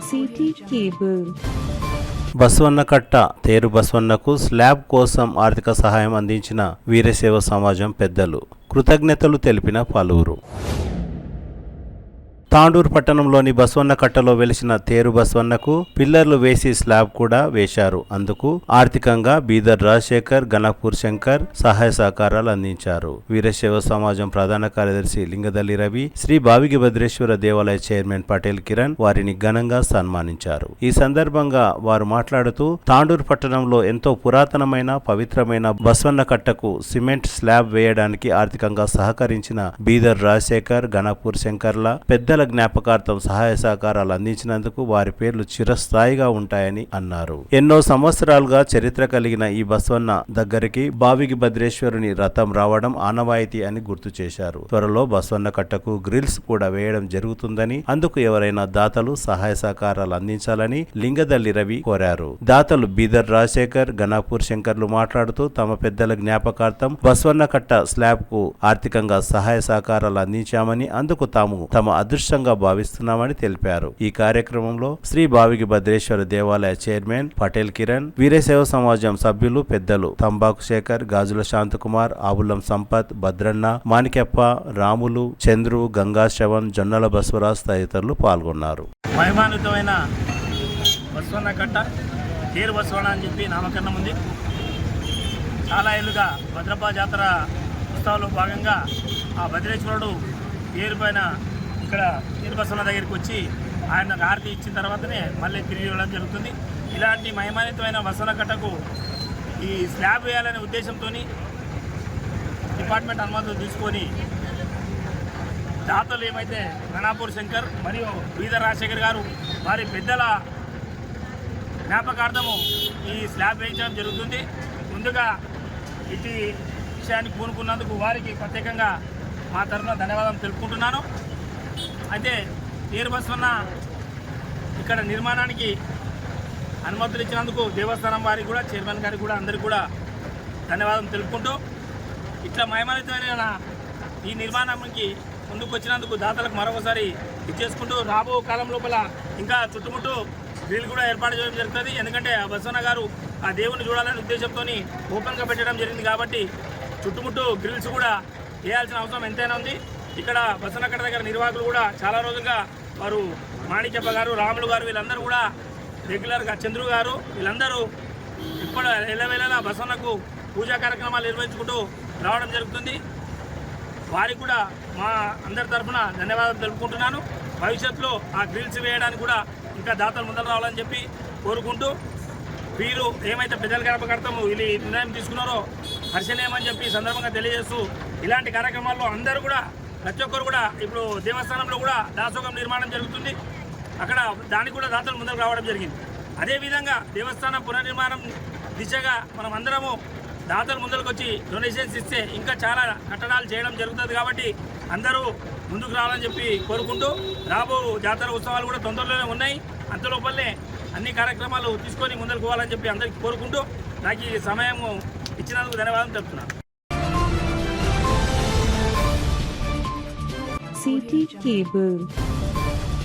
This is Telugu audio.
City cable. బస్వన్నకట్ట తేరు బస్వన్నకు స్లాబ్ కోసం ఆర్థిక సహాయం అందించిన వీరశైవ సమాజం పెద్దలు కృతజ్ఞతలు తెలిపిన పలువురు. తాండూరు పట్టణంలోని బస్వన్నకట్టలో వెలిసిన తేరు బస్వన్నకు పిల్లర్లు వేసి స్లాబ్ కూడా వేశారు. అందుకు ఆర్థికంగా బీదర్ రాజశేఖర్, గణపూర్ శంకర్ సహాయ సహకారాలు అందించారు. వీరశైవ సమాజం ప్రధాన కార్యదర్శి లింగదల్లి రవి, శ్రీ భావిగి భద్రేశ్వర దేవాలయ చైర్మన్ పటేల్ కిరణ్ వారిని ఘనంగా సన్మానించారు. ఈ సందర్భంగా వారు మాట్లాడుతూ తాండూరు పట్టణంలో ఎంతో పురాతనమైన పవిత్రమైన బస్వన్నకట్టకు సిమెంట్ స్లాబ్ వేయడానికి ఆర్థికంగా సహకరించిన బీదర్ రాజశేఖర్, గణపూర్ శంకర్ల పెద్దల జ్ఞాపకార్థం సహాయ సహకారాలు అందించినందుకు వారి పేర్లు చిరస్థాయిగా ఉంటాయని అన్నారు. ఎన్నో సంవత్సరాలుగా చరిత్ర కలిగిన ఈ బస్వన్న దగ్గరికి భావిగి భద్రేశ్వరుని రథం రావడం ఆనవాయితీ అని గుర్తు చేశారు. త్వరలో బస్వన్న కట్టకు గ్రిల్స్ కూడా వేయడం జరుగుతుందని, అందుకు ఎవరైనా దాతలు సహాయ సహకారాలు అందించాలని లింగదల్లి రవి కోరారు. దాతలు బీదర్ రాజశేఖర్, గణపూర్ శంకర్లు మాట్లాడుతూ తమ పెద్దల జ్ఞాపకార్థం బస్వన్న కట్ట స్లాబ్ కు ఆర్థికంగా సహాయ సహకారాలు అందించామని, అందుకు తాము తమ అదృష్టంగా భావిస్తున్నామని తెలిపారు. ఈ కార్యక్రమంలో శ్రీ భావిగి భద్రేశ్వర దేవాలయ చైర్మన్ పటేల్ కిరణ్, వీరశైవ సమాజం సభ్యులు పెద్దలు తంబాకు శేఖర్, గాజుల శాంతకుమార్, ఆబుల్లం సంపత్, భద్రన్న, మాణికెప్ప, రాములు, చంద్రు, గంగా శ్రవణ్, జొన్నల బస్వరాజ్ తదితరులు పాల్గొన్నారు. మహిమాన్వితమైన బస్వన్నకట్ట తేరు బస్వన్న అని చెప్పి నామకరణం ఉంది. చాలా ఏళ్ళుగా భద్రప్ప జాతర ఉత్సవాల్లో భాగంగా ఆ భద్రేశ్వరుడు తేరు పైన ఇక్కడ తేరు బస్వన్న దగ్గరికి వచ్చి ఆయనకు హారతి ఇచ్చిన తర్వాతనే మళ్ళీ తిరిగి ఇవ్వడం జరుగుతుంది. ఇలాంటి మహిమాన్వితమైన బస్వన్నకట్టకు ఈ స్లాబ్ వేయాలనే ఉద్దేశంతో డిపార్ట్మెంట్ అనుమతులు తీసుకొని దాతలు ఏమైతే గణపూర్ శంకర్ మరియు బీదర్ రాజశేఖర్ గారు వారి పెద్దల జ్ఞాపకార్థము ఈ స్లాబ్ వేయించడం జరుగుతుంది. ముందుగా ఇటు విషయానికి పూనుకున్నందుకు వారికి ప్రత్యేకంగా మా తరఫున ధన్యవాదాలు తెలుపుకుంటున్నాను. అయితే తేరు బస్వన్న ఇక్కడ నిర్మాణానికి అనుమతులు ఇచ్చినందుకు దేవస్థానం వారికి కూడా, చైర్మన్ గారికి కూడా, అందరికీ కూడా ధన్యవాదాలు తెలుపుకుంటూ ఇట్లా మహిమాన్వితమైన ఈ నిర్మాణానికి ముందుకు వచ్చినందుకు దాతలకు మరొకసారి ఇచ్చేసుకుంటూ రాబో కాలం లోపల ఇంకా చుట్టుముట్టు గ్రిల్ కూడా ఏర్పాటు చేయడం జరుగుతుంది. ఎందుకంటే ఆ బస్వన్న గారు ఆ దేవుని చూడాలనే ఉద్దేశంతో ఓపెన్గా పెట్టడం జరిగింది కాబట్టి చుట్టుముట్టు గ్రిల్స్ కూడా వేయాల్సిన అవసరం ఎంతైనా ఉంది. ఇక్కడ బస్వన్నకట్ట దగ్గర నిర్వాహకులు కూడా చాలా రోజులుగా వారు మాణిక్యప్ప గారు, రాములు గారు వీళ్ళందరూ కూడా రెగ్యులర్గా, చంద్రు గారు వీళ్ళందరూ ఇప్పుడు ఎల్లవేళలా బస్వన్నకు పూజా కార్యక్రమాలు నిర్వహించుకుంటూ రావడం జరుగుతుంది. వారికి కూడా మా అందరి తరఫున ధన్యవాదాలు తెలుపుకుంటున్నాను. భవిష్యత్తులో ఆ గ్రిల్స్ వేయడానికి కూడా ఇంకా దాతలు ముందర రావాలని చెప్పి కోరుకుంటూ, వీరు ఏమైతే పెద్దల జ్ఞాపకార్థం వీళ్ళు నిర్ణయం తీసుకున్నారో హర్షణీయమని చెప్పి సందర్భంగా తెలియజేస్తూ, ఇలాంటి కార్యక్రమాల్లో అందరూ కూడా ప్రతి ఒక్కరు కూడా ఇప్పుడు దేవస్థానంలో కూడా దాసోగం నిర్మాణం జరుగుతుంది. అక్కడ దానికి కూడా దాతలు ముందరకు రావడం జరిగింది. అదేవిధంగా దేవస్థానం పునర్నిర్మాణం దిశగా మనం అందరము దాతలు ముందరకు వచ్చి డొనేషన్స్ ఇస్తే ఇంకా చాలా కట్టడాలు చేయడం జరుగుతుంది. కాబట్టి అందరూ ముందుకు రావాలని చెప్పి కోరుకుంటూ, రాబో జాతర ఉత్సవాలు కూడా తొందరలోనే ఉన్నాయి. అంతలోపలనే అన్ని కార్యక్రమాలు తీసుకొని ముందరకు పోవాలని చెప్పి అందరికీ కోరుకుంటూ నాకు ఈ సమయం ఇచ్చినందుకు ధన్యవాదాలు తెలుపుతున్నాను. City cable.